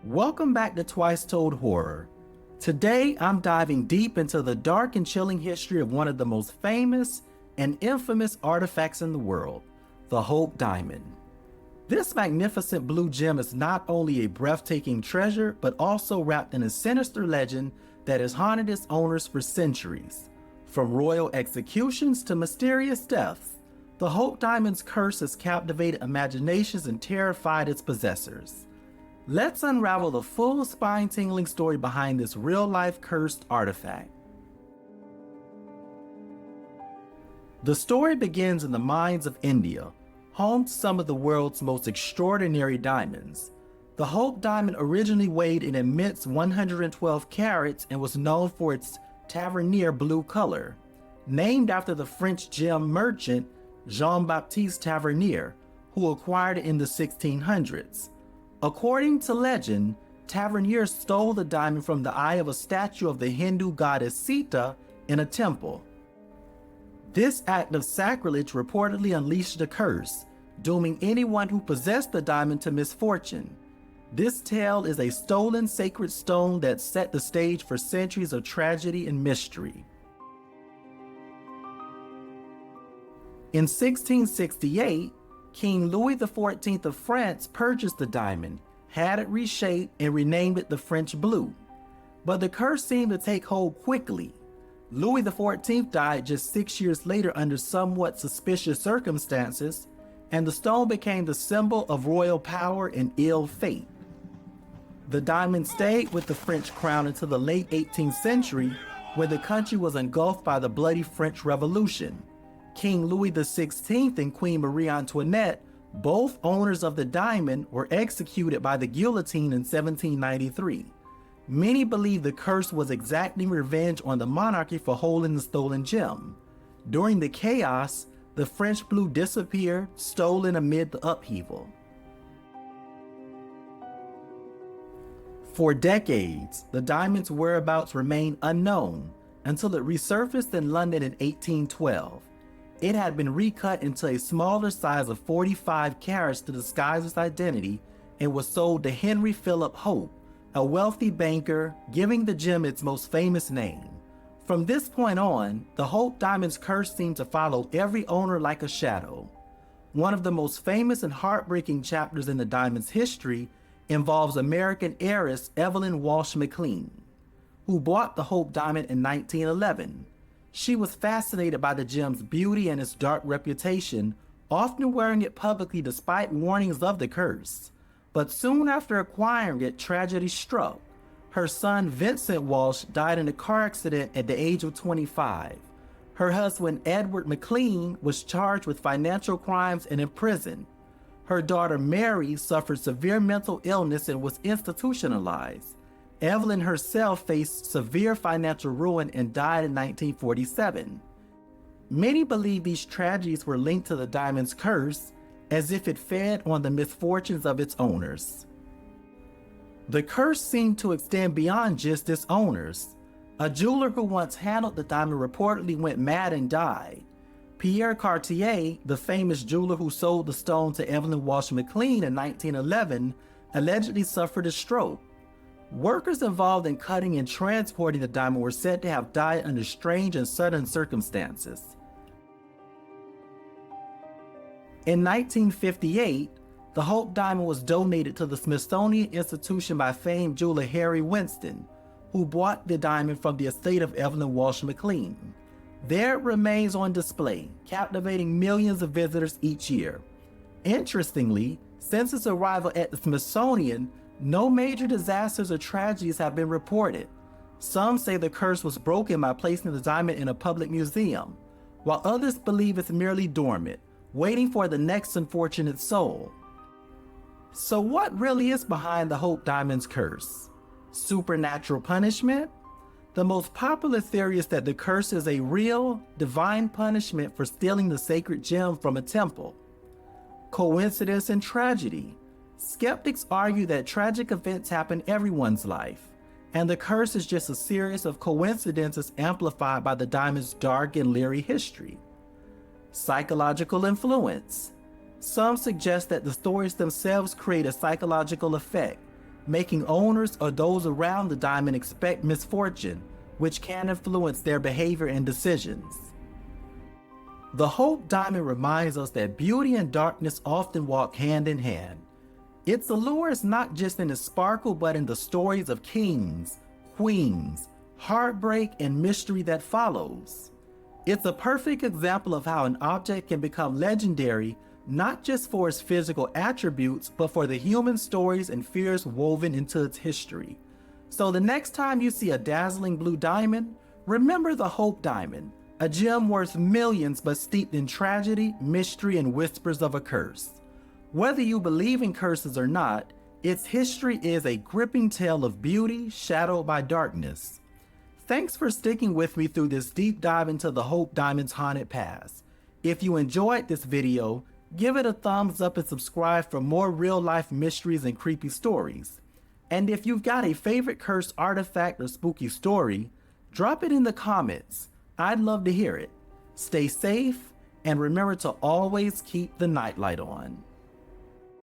Welcome back to Twice Told Horror. Today, I'm diving deep into the dark and chilling history of one of the most famous and infamous artifacts in the world, the Hope Diamond. This magnificent blue gem is not only a breathtaking treasure, but also wrapped in a sinister legend that has haunted its owners for centuries. From royal executions to mysterious deaths, the Hope Diamond's curse has captivated imaginations and terrified its possessors. Let's unravel the full spine-tingling story behind this real-life cursed artifact. The story begins in the mines of India, home to some of the world's most extraordinary diamonds. The Hope Diamond originally weighed an immense 112 carats and was known for its Tavernier blue color, named after the French gem merchant Jean-Baptiste Tavernier, who acquired it in the 1600s. According to legend, Tavernier stole the diamond from the eye of a statue of the Hindu goddess Sita in a temple. This act of sacrilege reportedly unleashed a curse, dooming anyone who possessed the diamond to misfortune. This tale is a stolen sacred stone that set the stage for centuries of tragedy and mystery. In 1668, King Louis XIV of France purchased the diamond, had it reshaped, and renamed it the French Blue. But the curse seemed to take hold quickly. Louis XIV died just 6 years later under somewhat suspicious circumstances, and the stone became the symbol of royal power and ill fate. The diamond stayed with the French crown until the late 18th century, when the country was engulfed by the bloody French Revolution. King Louis XVI and Queen Marie Antoinette, both owners of the diamond, were executed by the guillotine in 1793. Many believe the curse was exacting revenge on the monarchy for holding the stolen gem. During the chaos, the French blue disappeared, stolen amid the upheaval. For decades, the diamond's whereabouts remained unknown until it resurfaced in London in 1812. It had been recut into a smaller size of 45 carats to disguise its identity and was sold to Henry Philip Hope, a wealthy banker, giving the gem its most famous name. From this point on, the Hope Diamond's curse seemed to follow every owner like a shadow. One of the most famous and heartbreaking chapters in the diamond's history involves American heiress Evelyn Walsh McLean, who bought the Hope Diamond in 1911. She was fascinated by the gem's beauty and its dark reputation, often wearing it publicly despite warnings of the curse. But soon after acquiring it, tragedy struck. Her son Vincent Walsh died in a car accident at the age of 25. Her husband Edward McLean was charged with financial crimes and imprisoned. Her daughter Mary suffered severe mental illness and was institutionalized. Evelyn herself faced severe financial ruin and died in 1947. Many believe these tragedies were linked to the diamond's curse, as if it fed on the misfortunes of its owners. The curse seemed to extend beyond just its owners. A jeweler who once handled the diamond reportedly went mad and died. Pierre Cartier, the famous jeweler who sold the stone to Evelyn Walsh McLean in 1911, allegedly suffered a stroke. Workers involved in cutting and transporting the diamond were said to have died under strange and sudden circumstances. In 1958, the Hope Diamond was donated to the Smithsonian Institution by famed jeweler Harry Winston, who bought the diamond from the estate of Evelyn Walsh McLean. There it remains on display, captivating millions of visitors each year. Interestingly, since its arrival at the Smithsonian, no major disasters or tragedies have been reported. Some say the curse was broken by placing the diamond in a public museum, while others believe it's merely dormant, waiting for the next unfortunate soul. So what really is behind the Hope Diamond's curse? Supernatural punishment? The most popular theory is that the curse is a real, divine punishment for stealing the sacred gem from a temple. Coincidence and tragedy? Skeptics argue that tragic events happen in everyone's life, and the curse is just a series of coincidences amplified by the diamond's dark and leery history. Psychological influence. Some suggest that the stories themselves create a psychological effect, making owners or those around the diamond expect misfortune, which can influence their behavior and decisions. The Hope Diamond reminds us that beauty and darkness often walk hand in hand. Its allure is not just in its sparkle, but in the stories of kings, queens, heartbreak, and mystery that follows. It's a perfect example of how an object can become legendary, not just for its physical attributes, but for the human stories and fears woven into its history. So the next time you see a dazzling blue diamond, remember the Hope Diamond, a gem worth millions but steeped in tragedy, mystery, and whispers of a curse. Whether you believe in curses or not, its history is a gripping tale of beauty shadowed by darkness. Thanks for sticking with me through this deep dive into the Hope Diamond's haunted past. If you enjoyed this video, give it a thumbs up and subscribe for more real-life mysteries and creepy stories. And if you've got a favorite cursed artifact or spooky story, drop it in the comments. I'd love to hear it. Stay safe, and remember to always keep the nightlight on.